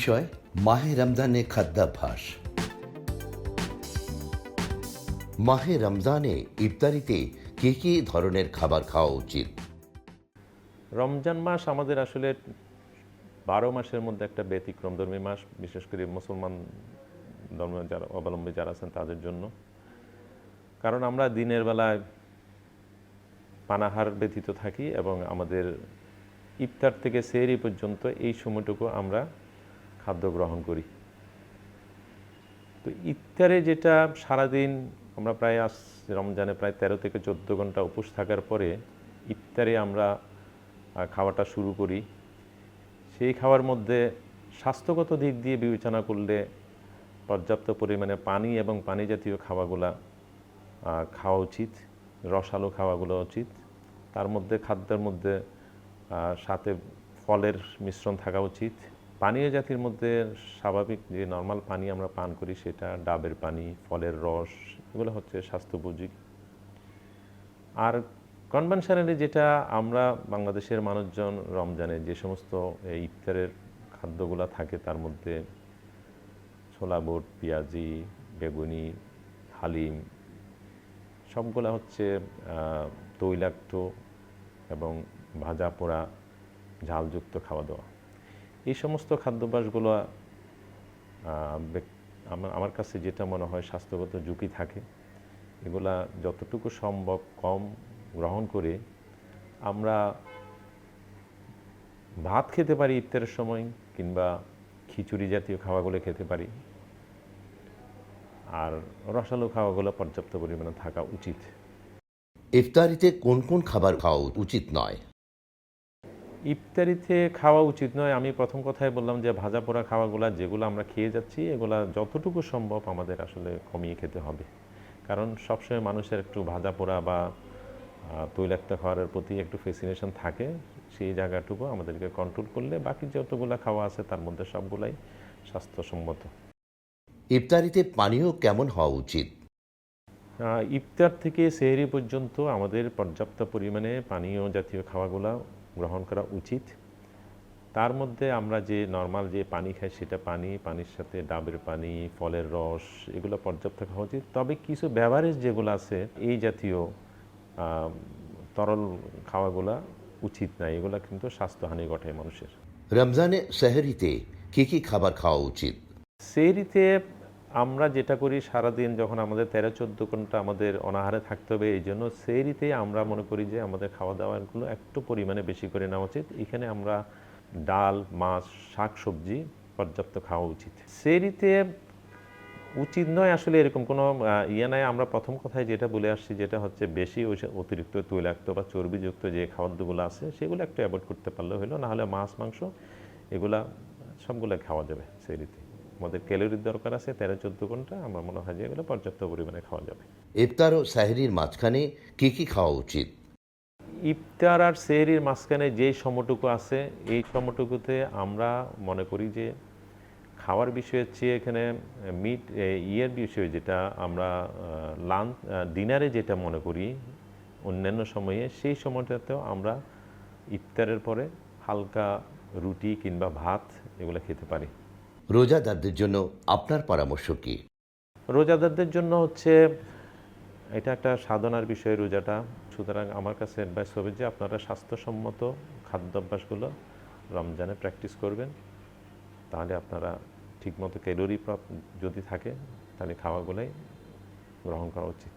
বিষয় মাহে রমজানে খাদ্যাভ্যাস। মাহে রমজানে ইফতারিতে কি কি ধরনের খাবার খাওয়া উচিত? রমজান মাস আমাদের আসলে ১২ মাসের মধ্যে একটা ব্যতিক্রমধর্মী মাস, বিশেষ করে মুসলমান ধর্ম যারা অবলম্বী যারা আছেন তাদের জন্য। কারণ আমরা দিনের বেলায় পানাহার ব্যতীত থাকি এবং আমাদের ইফতার থেকে সেহরি পর্যন্ত এই সময়টুকু আমরা খাদ্য গ্রহণ করি। তো ইফতারে যেটা সারাদিন আমরা প্রায় রমজানে প্রায় ১৩ থেকে ১৪ ঘন্টা উপোস থাকার পরে ইফতারে আমরা খাওয়াটা শুরু করি। সেই খাওয়ার মধ্যে স্বাস্থ্যগত দিক দিয়ে বিবেচনা করলে পর্যাপ্ত পরিমাণে পানি এবং পানি জাতীয় খাওয়াগুলা খাওয়া উচিত, রসালো খাওয়াগুলো উচিত। তার মধ্যে খাদ্যের মধ্যে সাথে ফলের মিশ্রণ থাকা উচিত। পানীয় জাতির মধ্যে স্বাভাবিক যে নর্মাল পানি আমরা পান করি সেটা ডাবের পানি, ফলের রস, এগুলো হচ্ছে স্বাস্থ্যোপযোগী। আর কনভেনশনালি যেটা আমরা বাংলাদেশের মানুষজন রমজানে যে সমস্ত ইফতারের খাদ্যগুলো থাকে তার মধ্যে ছোলা বুট, পেঁয়াজি, বেগুনি, হালিম সবগুলা হচ্ছে তৈলাক্ত এবং ভাজা পোড়া ঝালযুক্ত খাওয়া দাওয়া। এই সমস্ত খাদ্যাভ্যাসগুলো আমার কাছে যেটা মনে হয় স্বাস্থ্যগত ঝুঁকি থাকে, এগুলা যতটুকু সম্ভব কম গ্রহণ করে আমরা ভাত খেতে পারি ইফতারের সময়, কিংবা খিচুড়ি জাতীয় খাওয়াগুলো খেতে পারি। আর রসালো খাওয়াগুলো পর্যাপ্ত পরিমাণে থাকা উচিত। ইফতারিতে কোন কোন খাবার খাওয়া উচিত নয়? ইফতারিতে খাওয়া উচিত নয়, আমি প্রথম কথায় বললাম যে ভাজা পোড়া খাওয়াগুলো যেগুলো আমরা খেয়ে যাচ্ছি এগুলা যতটুকু সম্ভব আমাদের আসলে কমিয়ে খেতে হবে। কারণ সবসময় মানুষের একটু ভাজা পোড়া বা তৈলাক্ত খাবারের প্রতি একটু ফ্যাসিনেশন থাকে। সেই জায়গাটুকু আমাদেরকে কন্ট্রোল করলে বাকি যতগুলো খাওয়া আছে তার মধ্যে সবগুলাই স্বাস্থ্যসম্মত। ইফতারিতে পানীয় কেমন হওয়া উচিত? ইফতার থেকে সেহরি পর্যন্ত আমাদের পর্যাপ্ত পরিমাণে পানীয় জাতীয় খাওয়াগুলো গ্রহণ করা উচিত। তার মধ্যে আমরা যে নর্মাল যে পানি খাই সেটা পানির সাথে ডাবের পানি, ফলের রস, এগুলো পর্যাপ্ত খাওয়া উচিত। তবে কিছু বেভারেজ যেগুলো আছে এই জাতীয় তরল খাওয়াগুলা উচিত না, এগুলো কিন্তু স্বাস্থ্যহানি ঘটায় মানুষের। রমজানে সেহরিতে কি কি খাবার খাওয়া উচিত? সেহরিতে আমরা যেটা করি সারাদিন যখন আমাদের ১৩-১৪ ঘন্টা আমাদের অনাহারে থাকতে হবে, এই জন্য সেহরিতে আমরা মনে করি যে আমাদের খাওয়া দাওয়াগুলো একটু পরিমাণে বেশি করে নেওয়া উচিত। এখানে আমরা ডাল, মাছ, শাক সবজি পর্যাপ্ত খাওয়া উচিত। সেহরিতে উচিত নয় আসলে এরকম কোনো নাই। আমরা প্রথম কথায় যেটা বলে আসছি, যেটা হচ্ছে বেশি অতিরিক্ত তৈলাক্ত বা চর্বিযুক্ত যে খাবারগুলো আছে সেগুলো একটু অ্যাভয়েড করতে পারলে হলো। নাহলে মাছ, মাংস এগুলা সবগুলো খাওয়া যাবে সেহরিতে। আমাদের ক্যালোরির দরকার আছে ১৩-১৪ ঘন্টা, আমার মনে হয় যে এগুলো পর্যাপ্ত পরিমাণে খাওয়া যাবে। ইফতার ও সেহরির মাঝখানে কি কি খাওয়া উচিত? ইফতার আর সেহরির মাঝখানে যে সময়টুকু আছে এই সময়টুকুতে আমরা মনে করি যে খাওয়ার বিষয়ের চেয়ে এখানে বিষয় যেটা আমরা লাঞ্চ ডিনারে যেটা মনে করি অন্যান্য সময়ে, সেই সময়টাতেও আমরা ইফতারের পরে হালকা রুটি কিংবা ভাত এগুলো খেতে পারি। রোজাদারদের জন্য আপনার পরামর্শ কি? রোজাদারদের জন্য হচ্ছে এটা একটা সাধনার বিষয় রোজাটা। সুতরাং আমার কাছে অ্যাডভাইস হবে যে আপনারা স্বাস্থ্যসম্মত খাদ্যাভ্যাসগুলো রমজানে প্র্যাকটিস করবেন। তাহলে আপনারা ঠিকমতো ক্যালোরি যদি থাকে তাহলে খাওয়াগুলোই গ্রহণ করা উচিত।